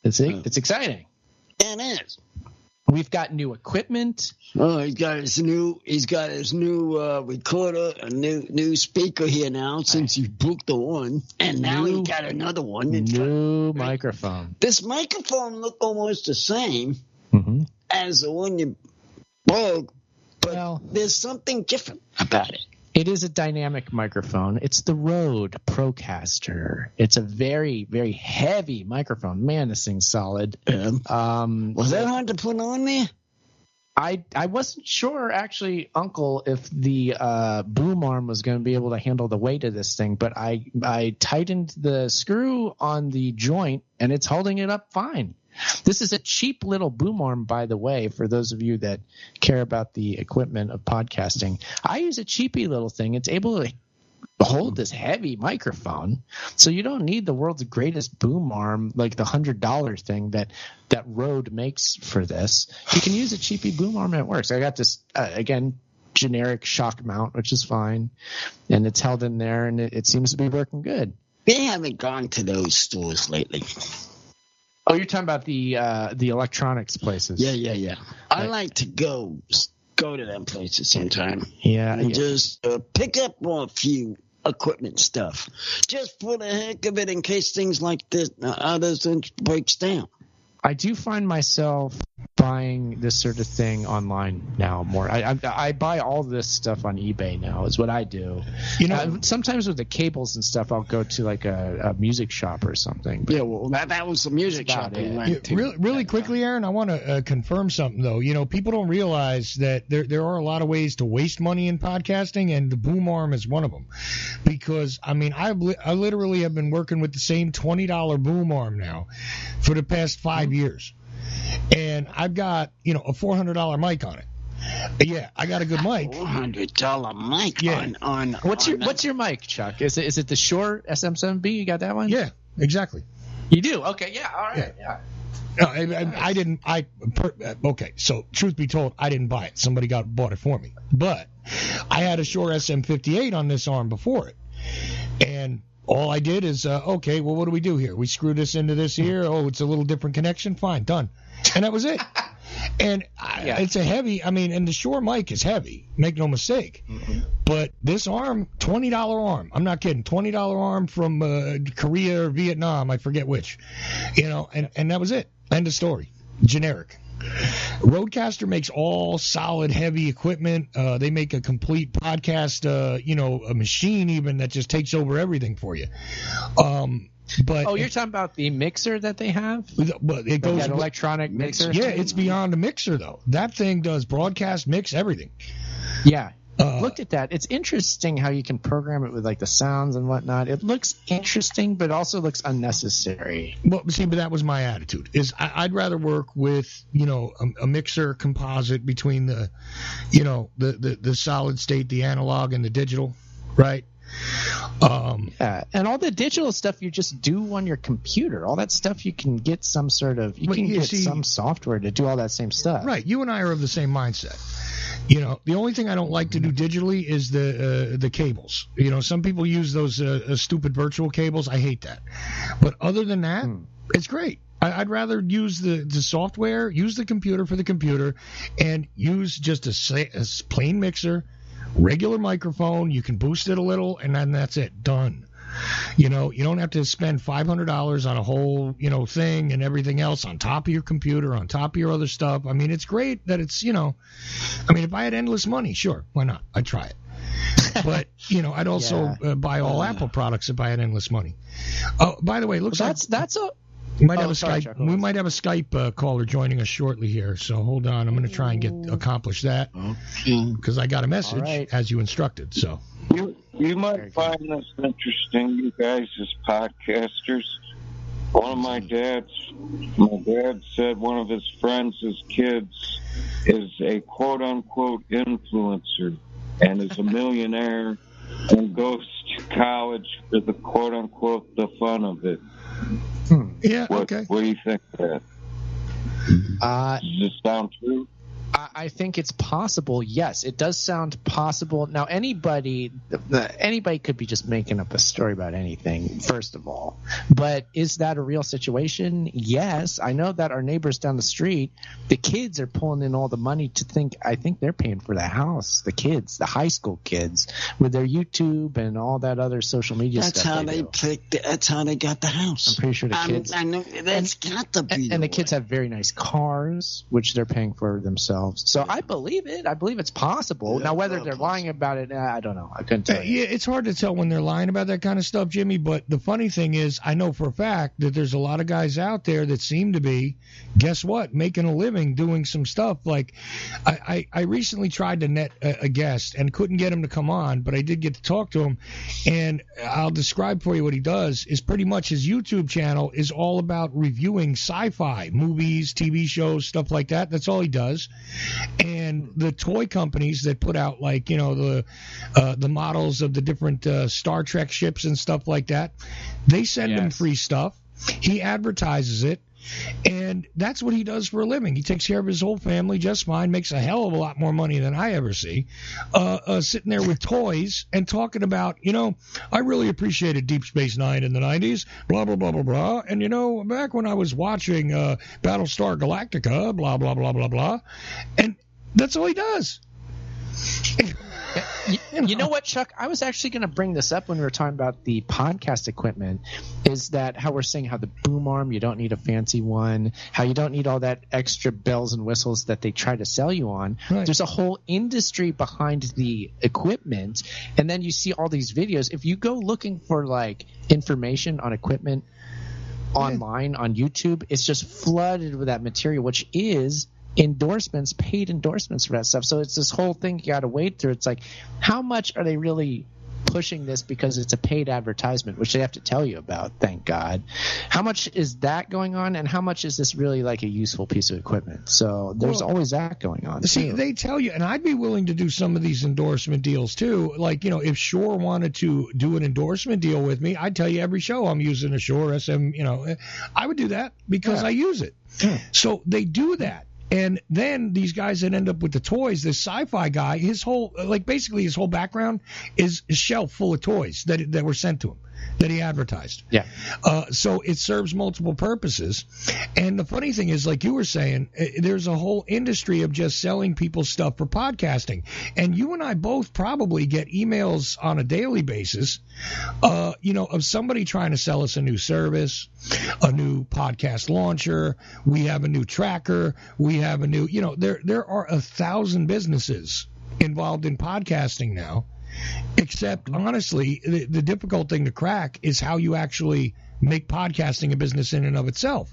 It's exciting. it is. We've got new equipment. Oh, he's got his new recorder, a new speaker here now since you booked the one, and now he got another one. New microphone. This microphone look almost the same as the one you broke, but there's something different about it. It is a dynamic microphone. It's the Rode Procaster. It's a very, very heavy microphone. Man, this thing's solid. Was that hard to put on there? I wasn't sure, actually, Uncle, if the boom arm was going to be able to handle the weight of this thing, but I tightened the screw on the joint, and it's holding it up fine. This is a cheap little boom arm, by the way, for those of you that care about the equipment of podcasting. I use a cheapy little thing. It's able to hold this heavy microphone, so you don't need the world's greatest boom arm like the $100 thing that Rode makes for this. You can use a cheapy boom arm and it works. I got this, again, generic shock mount, which is fine, and it's held in there, and it seems to be working good. They haven't gone to those stores lately. Oh, you're talking about the electronics places. Yeah. I like to go to them places sometime. Yeah. And just pick up on a few equipment stuff, just for the heck of it, in case things like this others breaks down. I do find myself buying this sort of thing online now more. I buy all this stuff on eBay now is what I do. You know, sometimes with the cables and stuff, I'll go to like a music shop or something. Yeah, well, that was the music shop we went to. Really quickly, Aaron, I want to confirm something, though. You know, people don't realize that there are a lot of ways to waste money in podcasting, and the boom arm is one of them. Because, I mean, I literally have been working with the same $20 boom arm now for the past 5 years. And I've got, a $400 mic on it. Yeah, I got a good mic. $400 mic on What's your mic, Chuck? Is it the Shure SM7B? You got that one? Yeah, exactly. You do? Okay, yeah, all right. Yeah. No, okay, so truth be told, I didn't buy it. Somebody bought it for me. But I had a Shure SM58 on this arm before it. And all I did is, okay, well, what do we do here? We screw this into this here. Oh, it's a little different connection. Fine, done. And that was it. And it's a heavy, and the Shure mic is heavy. Make no mistake. Mm-hmm. But this arm, $20 arm. I'm not kidding. $20 arm from Korea or Vietnam. I forget which. And that was it. End of story. Generic. Rodecaster makes all solid, heavy equipment. They make a complete podcast, a machine even that just takes over everything for you. But you're talking about the mixer that they have? But it goes that electronic mixer. Yeah, it's beyond a mixer though. That thing does broadcast, mix, everything. Yeah. Looked at that. It's interesting how you can program it with like the sounds and whatnot. It looks interesting, but also looks unnecessary. Well, see, but that was my attitude. I'd rather work with a mixer composite between the the solid state, the analog, and the digital, right? And all the digital stuff you just do on your computer. All that stuff you can get some software to do all that same stuff. Right. You and I are of the same mindset. The only thing I don't like to do digitally is the cables. Some people use those stupid virtual cables. I hate that. But other than that, it's great. I'd rather use the software, use the computer for the computer, and use just a plain mixer, regular microphone. You can boost it a little, and then that's it. Done. You don't have to spend $500 on a whole, thing and everything else on top of your computer, on top of your other stuff. It's great that it's, if I had endless money, sure, why not? I'd try it. But, I'd also buy all Apple products if I had endless money. Oh, by the way, it looks like that's a. We might have a sorry, Skype. Chuck, We might have a Skype caller joining us shortly here. So hold on, I'm going to try and accomplish that because I got a message as you instructed. So you might find this interesting, you guys as podcasters. One of my dad said one of his friends' kids is a quote unquote influencer and is a millionaire and goes to college for the quote unquote the fun of it. Yeah, What do you think of that? Does this sound true? I think it's possible. Yes, it does sound possible. Now, anybody could be just making up a story about anything, first of all. But is that a real situation? Yes. I know that our neighbors down the street, the kids are pulling in all the money I think they're paying for the house. The kids, the high school kids, with their YouTube and all that other social media that's stuff. That's how they got the house. I'm pretty sure the kids. I know that's got to be. And the kids have very nice cars, which they're paying for themselves. So I believe it. I believe it's possible. Now, whether they're lying about it, I don't know. I couldn't tell you. Yeah, it's hard to tell when they're lying about that kind of stuff, Jimmy. But the funny thing is, I know for a fact that there's a lot of guys out there that seem to be, guess what, making a living doing some stuff. Like, I recently tried to net a guest and couldn't get him to come on, but I did get to talk to him. And I'll describe for you what he does. Is pretty much his YouTube channel is all about reviewing sci-fi movies, TV shows, stuff like that. That's all he does. And the toy companies that put out, like, the models of the different Star Trek ships and stuff like that, they send him free stuff. He advertises it. And that's what he does for a living. He takes care of his whole family just fine, makes a hell of a lot more money than I ever see, sitting there with toys and talking about, I really appreciated Deep Space Nine in the 90s, blah, blah, blah, blah, blah. And, back when I was watching Battlestar Galactica, blah, blah, blah, blah, blah. And that's all he does. You know what, Chuck? I was actually going to bring this up when we were talking about the podcast equipment, is that how we're saying how the boom arm, you don't need a fancy one, how you don't need all that extra bells and whistles that they try to sell you on. Right. There's a whole industry behind the equipment, and then you see all these videos. If you go looking for, like, information on equipment online on YouTube, it's just flooded with that material, which is endorsements, paid endorsements for that stuff. So it's this whole thing you got to wade through. It's like, how much are they really pushing this because it's a paid advertisement, which they have to tell you about, thank God. How much is that going on, and how much is this really like a useful piece of equipment? So there's always that going on. See, they tell you, and I'd be willing to do some of these endorsement deals too. Like, if Shure wanted to do an endorsement deal with me, I'd tell you every show I'm using a Shure SM, I would do that because I use it. Yeah. So they do that. And then these guys that end up with the toys, this sci-fi guy, his whole background is a shelf full of toys that were sent to him, that he advertised. Yeah. So it serves multiple purposes. And the funny thing is, like you were saying, there's a whole industry of just selling people stuff for podcasting. And you and I both probably get emails on a daily basis, of somebody trying to sell us a new service, a new podcast launcher. We have a new tracker. We have a new, there are 1,000 businesses involved in podcasting now. Except, honestly, the difficult thing to crack is how you actually make podcasting a business in and of itself.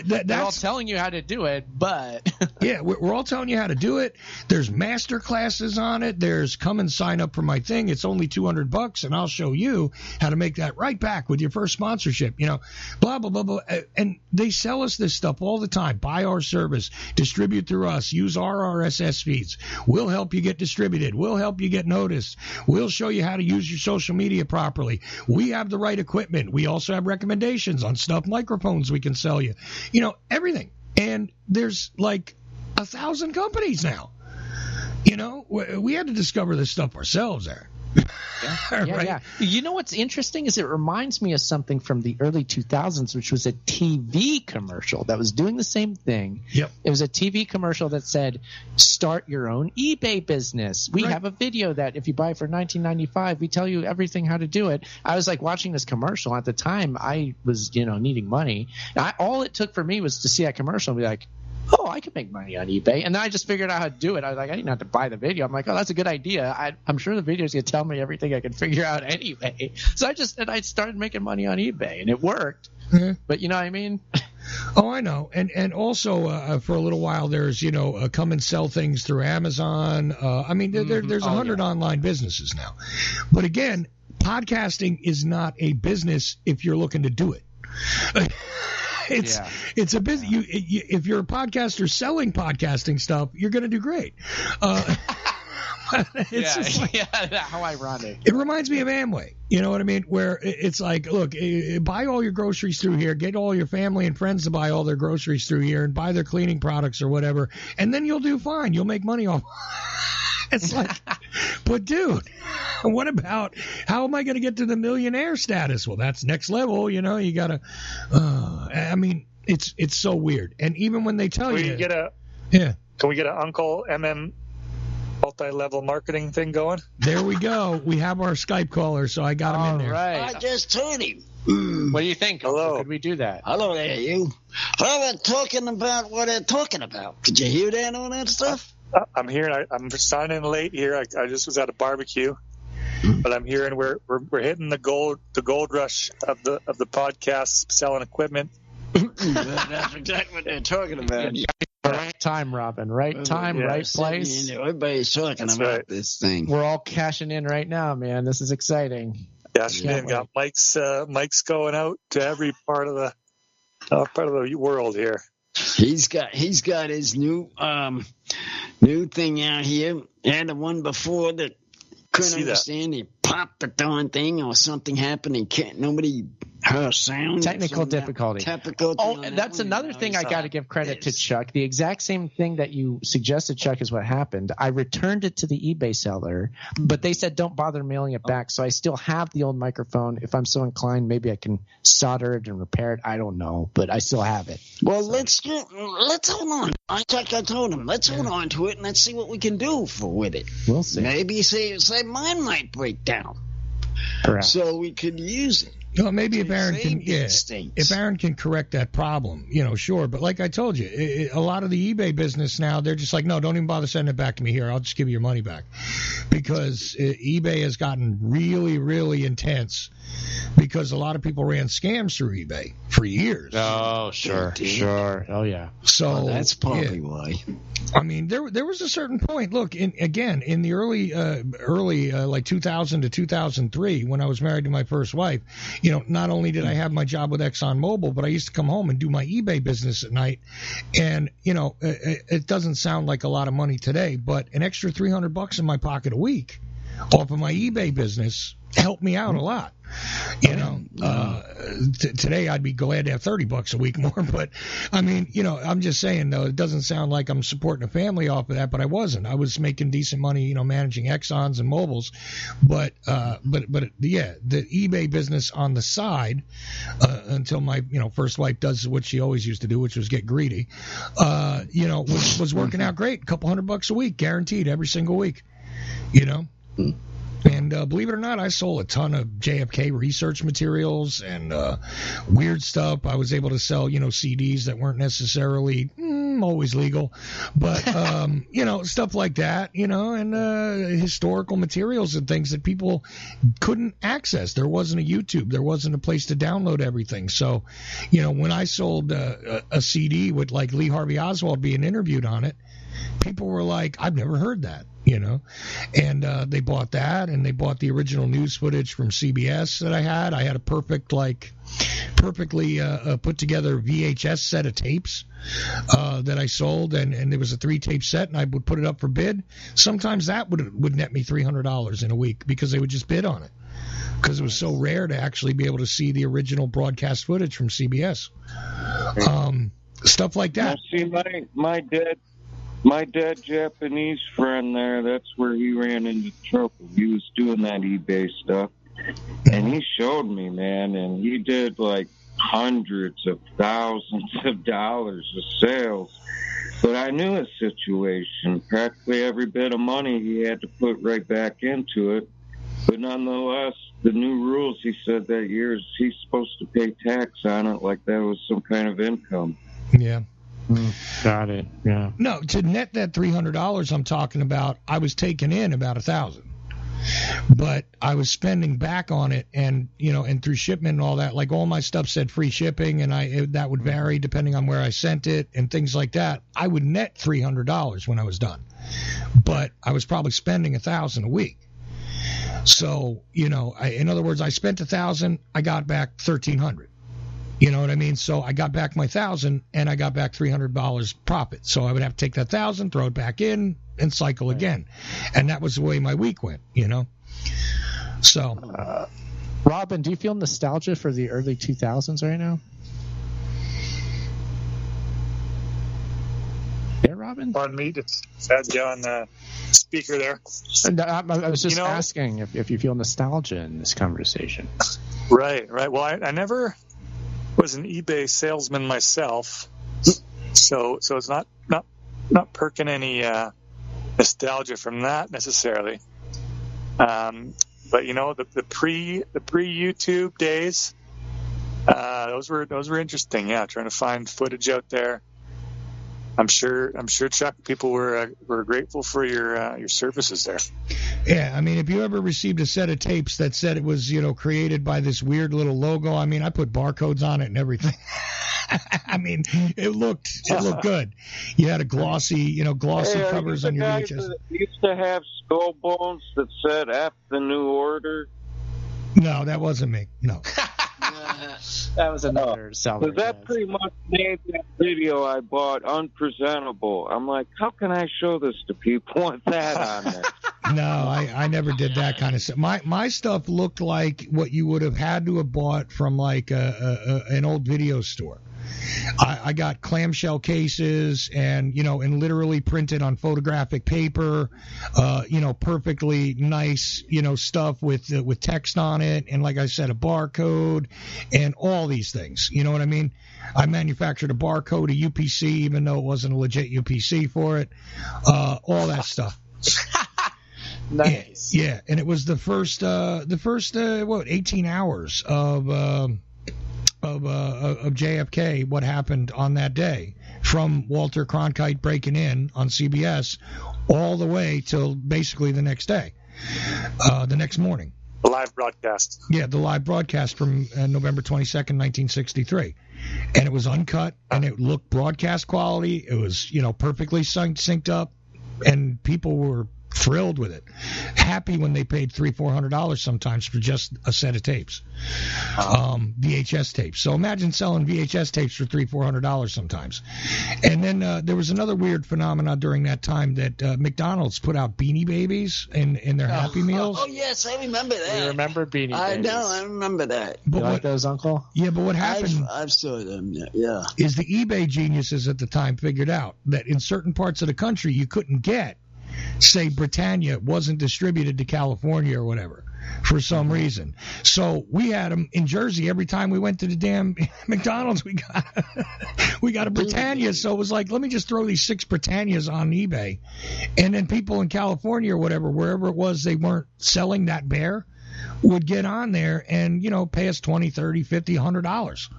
They're all telling you how to do it, but yeah, we're all telling you how to do it. There's master classes on it. There's come and sign up for my thing. It's only $200, and I'll show you how to make that right back with your first sponsorship. Blah blah blah blah. And they sell us this stuff all the time. Buy our service, distribute through us, use our RSS feeds. We'll help you get distributed. We'll help you get noticed. We'll show you how to use your social media properly. We have the right equipment. We also have recommendations on stuff, microphones we can sell you, everything. And there's like 1,000 companies now. We had to discover this stuff ourselves there. Yeah. You know what's interesting is it reminds me of something from the early 2000s, which was a TV commercial that was doing the same thing. Yep. It was a TV commercial that said, start your own eBay business. We have a video that if you buy it for $19.95, we tell you everything how to do it. I was like watching this commercial. At the time, I was, needing money. All it took for me was to see that commercial and be like, oh, I could make money on eBay. And then I just figured out how to do it. I was like, I didn't have to buy the video. I'm like, oh, that's a good idea. I'm sure the video's going to tell me everything I can figure out anyway. So I started making money on eBay, and it worked. Mm-hmm. But you know what I mean? Oh, I know. And also for a little while, there's, come and sell things through Amazon. I mean, there's 100 online businesses now. But again, podcasting is not a business if you're looking to do it. It's a business. If you're a podcaster selling podcasting stuff, you're going to do great. How ironic. It reminds me of Amway. You know what I mean? Where it's like, look, buy all your groceries through here, get all your family and friends to buy all their groceries through here, and buy their cleaning products or whatever, and then you'll do fine. You'll make money off. It's like, but dude, what about how am I going to get to the millionaire status? Well, that's next level. You got to. I mean, it's so weird. And even when they tell you, can we get an Uncle MM multi-level marketing thing going? There we go. We have our Skype caller, so I got him in there. Right. I just told him. What do you think? Hello. Could we do that? Hello there, you. Well, they're talking about what they're talking about. Did you hear that, all that stuff? I'm hearing. I'm signing in late here. I just was at a barbecue, but I'm hearing we're hitting the gold rush of the podcast selling equipment. That's exactly what they're talking about. Right time, Robin. Right time, right place. Everybody's talking about this thing. We're all cashing in right now, man. This is exciting. Cashing in. Got Mike's going out to every part of the world here. He's got his new thing out here, and the one before that couldn't understand. He popped the darn thing, or something happened, and nobody heard sound. Technical difficulty. Oh, that's another thing I got to give credit to Chuck. The exact same thing that you suggested, Chuck, is what happened. I returned it to the eBay seller, but they said don't bother mailing it back. So I still have the old microphone. If I'm so inclined, maybe I can solder it and repair it. I don't know, but I still have it. Well, let's hold on. I told him, let's hold on to it and let's see what we can do with it. We'll see. Maybe say mine might break down, perhaps, so we could use it. Well, maybe if Aaron can correct that problem, sure. But like I told you, a lot of the eBay business now, they're just like, no, don't even bother sending it back to me here. I'll just give you your money back, because eBay has gotten really, really intense, because a lot of people ran scams through eBay for years. Oh, sure. Oh, yeah. So that's probably why. I mean, there was a certain point. Look, in the early like 2000 to 2003, when I was married to my first wife, not only did I have my job with ExxonMobil, but I used to come home and do my eBay business at night. And, it doesn't sound like a lot of money today, but an extra $300 in my pocket a week off of my eBay business helped me out a lot. Today I'd be glad to have $30 a week more, but I mean, I'm just saying though, it doesn't sound like I'm supporting a family off of that, but I wasn't. I was making decent money, managing Exxons and Mobils, but yeah, the eBay business on the side, until my, first wife does what she always used to do, which was get greedy, was working out great. A couple $100 a week, guaranteed every single week, And believe it or not, I sold a ton of JFK research materials and weird stuff. I was able to sell, CDs that weren't necessarily always legal, but, stuff like that, and historical materials and things that people couldn't access. There wasn't a YouTube. There wasn't a place to download everything. So, when I sold a CD with like Lee Harvey Oswald being interviewed on it, people were like, I've never heard that. And they bought that, and they bought the original news footage from CBS that I had. I had a perfectly put together VHS set of tapes that I sold, and there was a 3-tape set, and I would put it up for bid. Sometimes that would net me $300 in a week, because they would just bid on it, because it was so rare to actually be able to see the original broadcast footage from CBS. Stuff like that. Now, see, my dead Japanese friend there, that's where he ran into trouble. He was doing that eBay stuff. And he showed me, man, and he did like hundreds of thousands of dollars of sales. But I knew his situation. Practically every bit of money he had to put right back into it. But nonetheless, the new rules, he said that year, is he's supposed to pay tax on it like that was some kind of income. Yeah. Got it. Yeah. No, to net that $300 I'm talking about, I was taking in about $1,000. But I was spending back on it, and and through shipment and all that, like all my stuff said free shipping, and that would vary depending on where I sent it and things like that. I would net $300 when I was done, but I was probably spending $1,000 a week. So in other words, I spent $1,000, I got back $1,300. You know what I mean? So I got back my $1,000, and I got back $300 profit. So I would have to take that $1,000, throw it back in, and cycle again. And that was the way my week went. So, Robin, do you feel nostalgia for the early 2000s right now? Yeah, Robin? Pardon me, just had you on the speaker there. I was just asking if you feel nostalgia in this conversation. Right. Well, I never was an eBay salesman myself, so it's not perking any nostalgia from that necessarily. But the pre YouTube days, those were interesting. Yeah, trying to find footage out there. I'm sure, Chuck, people were grateful for your services there. Yeah, I mean, if you ever received a set of tapes that said it was, created by this weird little logo, I mean, I put barcodes on it and everything. I mean, it looked good. You had a glossy covers on your VHS. Used to have skull bones that said "F the New Order." No, that wasn't me. No. That was another seller. That pretty much made that video I bought unpresentable. I'm like, how can I show this to people with that on there? No, I never did that kind of stuff. My stuff looked like what you would have had to have bought from like an old video store. I got clamshell cases and literally printed on photographic paper, perfectly nice, stuff with text on it. And like I said, a barcode and all these things, you know what I mean? I manufactured a barcode, a UPC, even though it wasn't a legit UPC for it, all that stuff. Nice. Yeah. And it was the first 18 hours of JFK, what happened on that day, from Walter Cronkite breaking in on CBS all the way till basically the next day, the next morning. The live broadcast. Yeah, the live broadcast from November 22nd, 1963. And it was uncut, and it looked broadcast quality. It was, perfectly synced up, and people were thrilled with it. Happy when they paid $300-400 sometimes for just a set of tapes, VHS tapes. So imagine selling VHS tapes for $300-400 sometimes. And then there was another weird phenomenon during that time that McDonald's put out Beanie Babies in their Happy Meals. Oh yes, I remember that. You remember Beanie Babies? I know, I remember that. But You like those, Uncle? Yeah, but what happened? I've saw them. Yeah. Is the eBay geniuses at the time figured out that in certain parts of the country you couldn't get, say, Britannia wasn't distributed to California or whatever for some reason. So we had them in Jersey every time we went to the damn McDonald's. We got a Britannia. So it was like, let me just throw these 6 Britannias on eBay. And then people in California or whatever, wherever it was, they weren't selling that bear, would get on there and, pay us $20, $30, $50, $100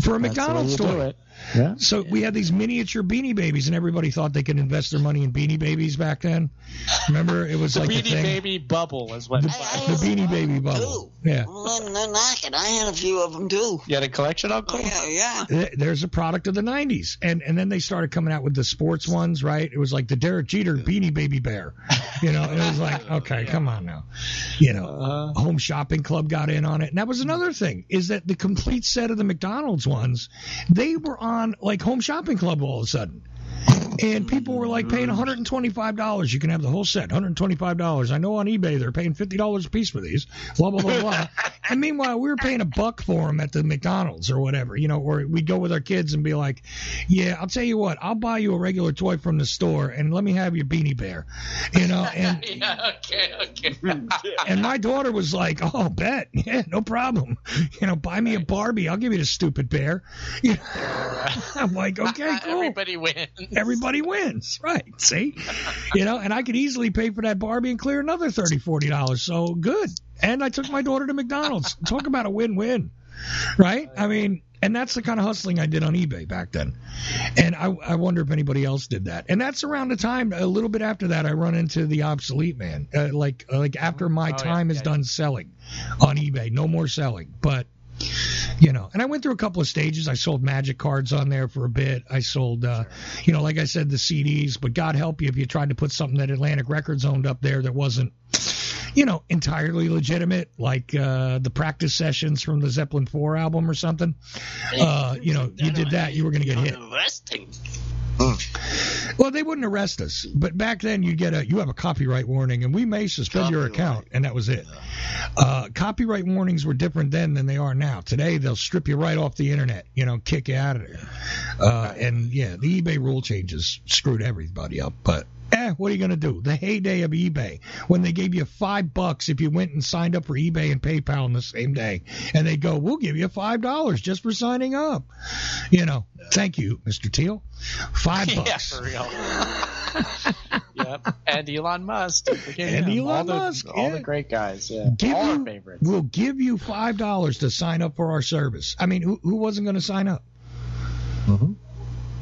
for a McDonald's store. Yeah. So we had these miniature Beanie Babies, and everybody thought they could invest their money in Beanie Babies back then. Remember, it was the like a Beanie thing. Baby bubble is what. The Beanie Baby bubble. Yeah. Well, they're knocking. I had a few of them too. You had a collection, Uncle? Yeah. There's a product of the 90s. And then they started coming out with the sports ones, right? It was like the Derek Jeter Beanie Baby Bear. And it was like, okay, come on now. Home Shopping Club got in on it. And that was another thing, is that the complete set of the McDonald's ones, they were on like Home Shopping Club all of a sudden. And people were like paying $125. You can have the whole set, $125. I know on eBay they're paying $50 a piece for these. Blah, blah, blah, blah. And meanwhile, we were paying $1 for them at the McDonald's or whatever, or we'd go with our kids and be like, yeah, I'll tell you what, I'll buy you a regular toy from the store and let me have your Beanie Bear, and Yeah, okay. and my daughter was like, oh, bet, yeah, no problem, buy me a Barbie, I'll give you the stupid bear. I'm like, okay, cool. Everybody wins, right? See, and I could easily pay for that Barbie and clear another $30-40. So good. And I took my daughter to McDonald's. Talk about a win-win, right? I mean, And that's the kind of hustling I did on eBay back then. And I wonder if anybody else did that. And that's around the time, a little bit after that, I run into the obsolete man. Like after my time is done selling on eBay. No more selling. But, you know, and I went through a couple of stages. I sold Magic cards on there for a bit. I sold, you know, like I said, the CDs. But God help you if you tried to put something that Atlantic Records owned up there that wasn't, you know, entirely legitimate, like the practice sessions from the Zeppelin 4 album or something. You know, you did that, you were going to get hit. Well, they wouldn't arrest us, but back then you have a copyright warning, and we may suspend your account, and that was it. Copyright warnings were different then than they are now. Today they'll strip you right off the internet, you know, kick you out of there. And yeah, the eBay rule changes screwed everybody up, but. What are you going to do? The heyday of eBay, when they gave you $5 if you went and signed up for eBay and PayPal on the same day, and they go, we'll give you $5 just for signing up. You know, thank you, Mr. Teal. $5. Yeah, for real. Yep. And Elon Musk. And Elon Musk. All the great guys. Yeah. All our favorites. We'll give you $5 to sign up for our service. I mean, who wasn't going to sign up? Mm-hmm.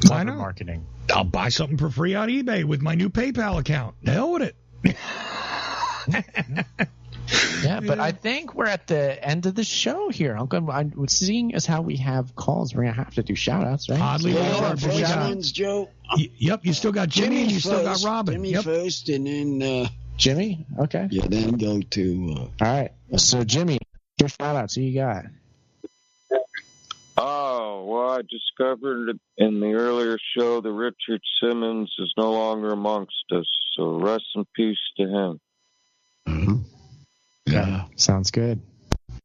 Why not? Marketing. I'll buy something for free on eBay with my new PayPal account. The hell with it. Yeah, but I think we're at the end of the show here. I'm seeing as how we have calls, we're going to have to do shout-outs, right? Oddly, Joe. Yep, you still got Jimmy and you still got Robin. Jimmy first, and then... Jimmy? Okay. Yeah, then go to... All right. So, Jimmy, your shout-outs. Who you got? Oh, well, I discovered in the earlier show that Richard Simmons is no longer amongst us, so rest in peace to him. Mm-hmm. Yeah, sounds good.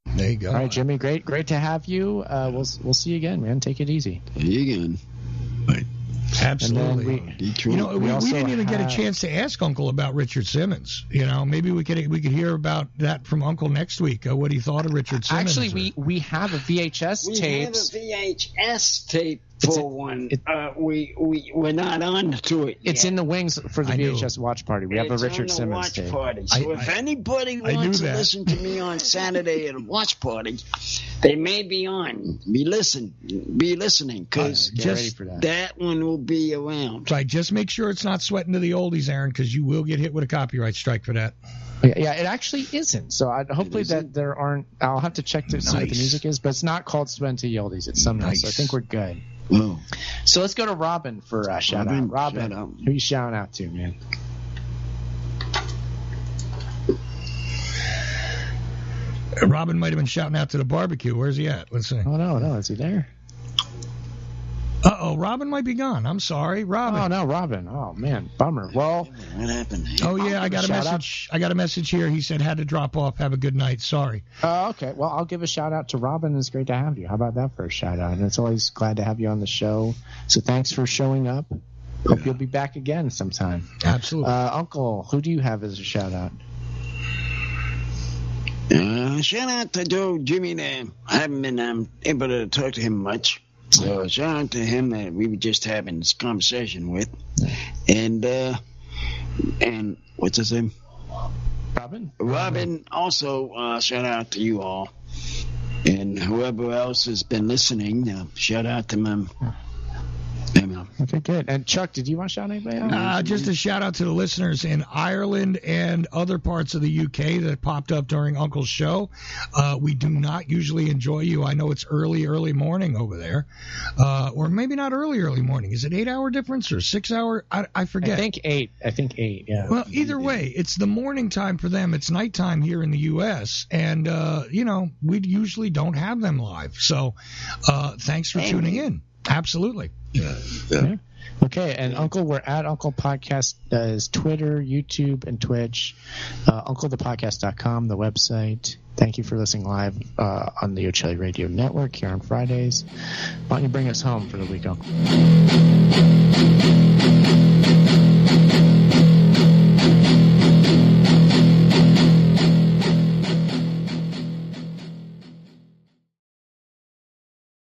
There you go. All right, Jimmy, great to have you. We'll see you again, man. Take it easy. See you again. Right. Absolutely. Detroit. You know, we didn't even get a chance to ask Uncle about Richard Simmons. You know, maybe we could hear about that from Uncle next week. What he thought of Richard Simmons. Actually, we have a VHS tape. We have a VHS tape for one. We're not on to it. It's yet. in the wings for the VHS watch party. We have a Richard Simmons tape. Party. So if anybody wants to listen to me on Saturday at a watch party, they may be on. Be listening, because just that one will be around. Right, just make sure it's not sweating to the oldies, Aaron, because you will get hit with a copyright strike for that. Yeah, it actually isn't. So hopefully that there aren't. I'll have to check to see what the music is, but it's not called Sweating to the Oldies. It's something else. So I think we're good. Whoa. So let's go to Robin for shout out. Robin, who you shouting out to, man? Robin might have been shouting out to the barbecue. Where's he at? Let's see. Oh, no. Is he there? Uh-oh, Robin might be gone. I'm sorry, Robin. Oh, no, Robin. Oh, man, bummer. Well, what happened? Oh, yeah, I got a message. I got a message here. He said had to drop off. Have a good night. Sorry. Okay. Well, I'll give a shout out to Robin. It's great to have you. How about that for a shout out? And it's always glad to have you on the show. So thanks for showing up. Hope you'll be back again sometime. Absolutely. Uncle, who do you have as a shout out? Shout out to Joe Jimmy there. I haven't been able to talk to him much. So shout out to him that we were just having this conversation with. And what's his name? Robin? Robin, also shout out to you all. And whoever else has been listening, shout out to them. Okay, good. And Chuck, did you want to shout anybody out? Just a shout out to the listeners in Ireland and other parts of the UK that popped up during Uncle's show. We do not usually enjoy you. I know it's early morning over there. Or maybe not early morning. Is it 8-hour difference or 6-hour? I forget. I think 8, yeah. Well, either way, it's the morning time for them. It's nighttime here in the U.S. And, we usually don't have them live. So thanks for tuning in. Absolutely. Yeah. Okay, and Uncle, we're at Uncle Podcast. Is Twitter, YouTube, and Twitch. UncleThePodcast.com, the website. Thank you for listening live on the O'Chelly Radio Network here on Fridays. Why don't you bring us home for the week, Uncle?